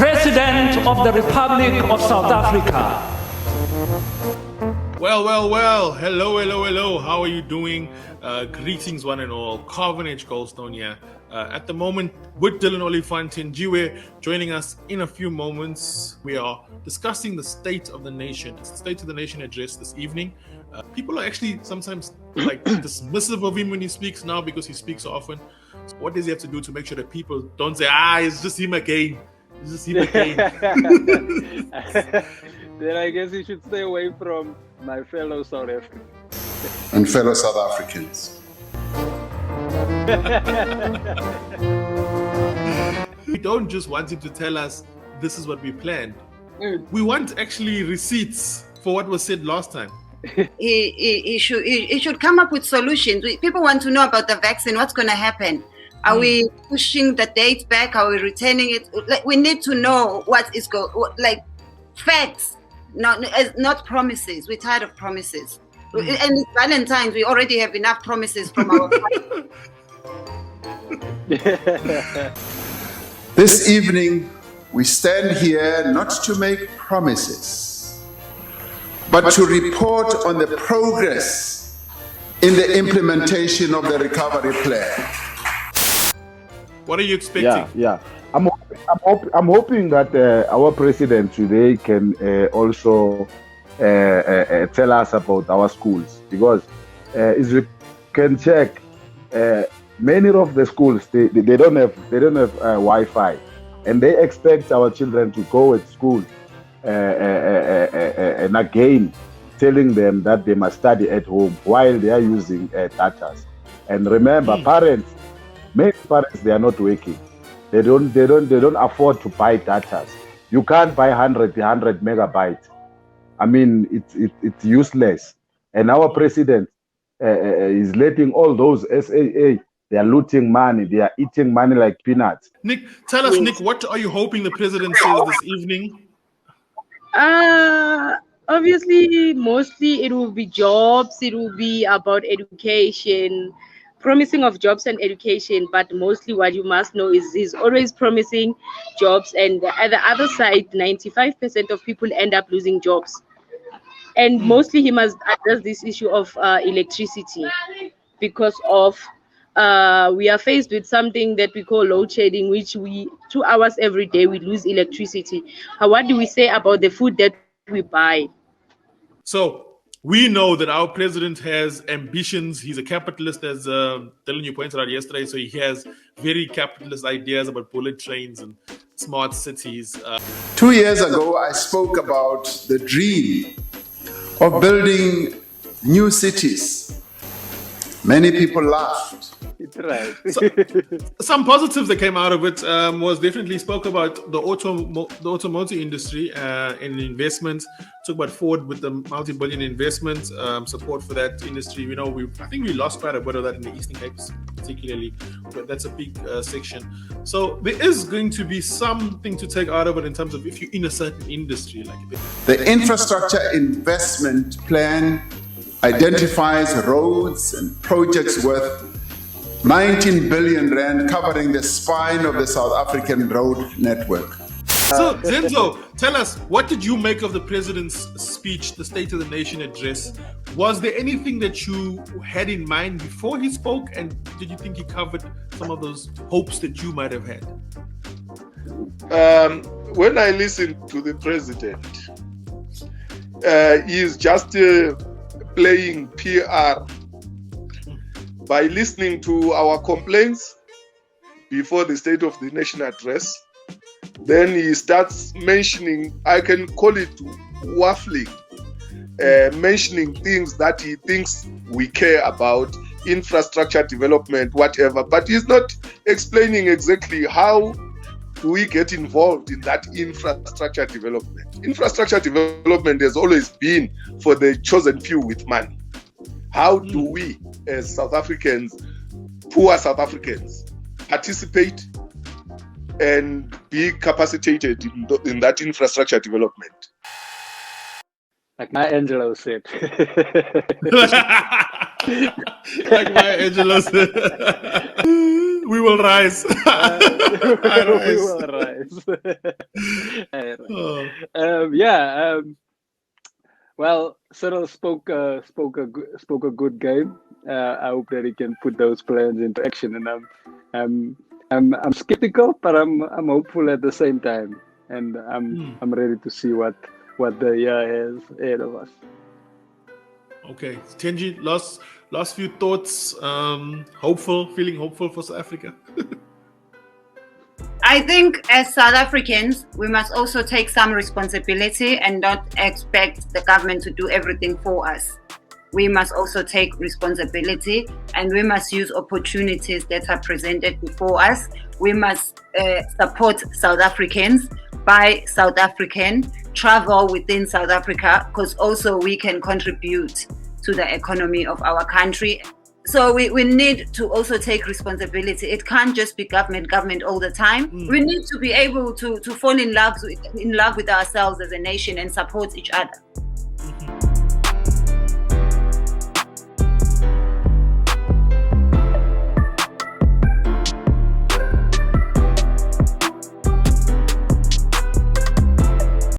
President of the Republic of South Africa. Well. Hello. How are you doing? Greetings, one and all. Carvin Goldstone here. At the moment, with Dillan, Oliphant, Thenjiwe joining us in a few moments. We are discussing the State of the Nation. It's the State of the Nation address this evening. People are actually sometimes dismissive of him when he speaks now because he speaks so often. So what does he have to do to make sure that people don't say, it's just him again? It's just him again. Then I guess you should stay away from my fellow South Africans. And fellow South Africans. We don't just want him to tell us this is what we planned. We want actually receipts for what was said last time. He should come up with solutions. People want to know about the vaccine. What's going to happen? Are we pushing the date back? Are we returning it? We need to know what is facts, not promises. We're tired of promises. And it's Valentine's. We already have enough promises from our This evening, we stand here not to make promises, but to report on the progress in the implementation of the recovery plan. What are you expecting? Yeah. I'm hoping that our president today can also tell us about our schools, because as you can check, many of the schools they don't have Wi-Fi, and they expect our children to go at school and again telling them that they must study at home while they are using data. And remember, many parents, they are not working. They don't afford to buy data. You can't buy 100 megabytes. I mean, it's useless. And our president is letting all those SAA, they are looting money. They are eating money like peanuts. Nick, tell us, Nick, what are you hoping the president says this evening? Obviously, mostly it will be jobs. It will be about education. Promising of jobs and education, but mostly what you must know is he's always promising jobs, and at the other side, 95% of people end up losing jobs. And mostly he must address this issue of electricity, because of we are faced with something that we call load shedding, which 2 hours every day we lose electricity. What do we say about the food that we buy? So we know that our president has ambitions. He's a capitalist, as Dillan, you pointed out yesterday. So he has very capitalist ideas about bullet trains and smart cities. 2 years ago, I spoke about the dream of building new cities. Many people laughed. It's right. Some positives that came out of it was definitely spoke about the automotive industry and investments. Talk about Ford with the multi-billion investment support for that industry. You know, I think we lost quite a bit of that in the Eastern Cape, particularly, but that's a big section. So there is going to be something to take out of it in terms of if you're in a certain industry. The infrastructure investment plan identifies roads and projects worth 19 billion rand covering the spine of the South African road network. So, Zenzo, tell us, what did you make of the president's speech, the State of the Nation address? Was there anything that you had in mind before he spoke, and did you think he covered some of those hopes that you might have had? When I listen to the president, he is just playing PR by listening to our complaints before the State of the Nation address. Then he starts mentioning, I can call it waffling, mentioning things that he thinks we care about, infrastructure development, whatever. But he's not explaining exactly how do we get involved in that infrastructure development. Infrastructure development has always been for the chosen few with money. How do we, as South Africans, poor South Africans, participate and be capacitated in that infrastructure development? Like my Angelo said. Like my Angelo said. We will rise. I We rise. will rise. Oh. Well, Cyril spoke a good game. I hope that he can put those plans into action, and I'm skeptical, but I'm hopeful at the same time, and I'm ready to see what the year has ahead of us. Okay, Thenji, last few thoughts. Feeling hopeful for South Africa. I think as South Africans, we must also take some responsibility and not expect the government to do everything for us. We must also take responsibility, and we must use opportunities that are presented before us. We must support South Africans, buy South African, travel within South Africa, because also we can contribute to the economy of our country. So we need to also take responsibility. It can't just be government all the time. We need to be able to fall in love with ourselves as a nation and support each other.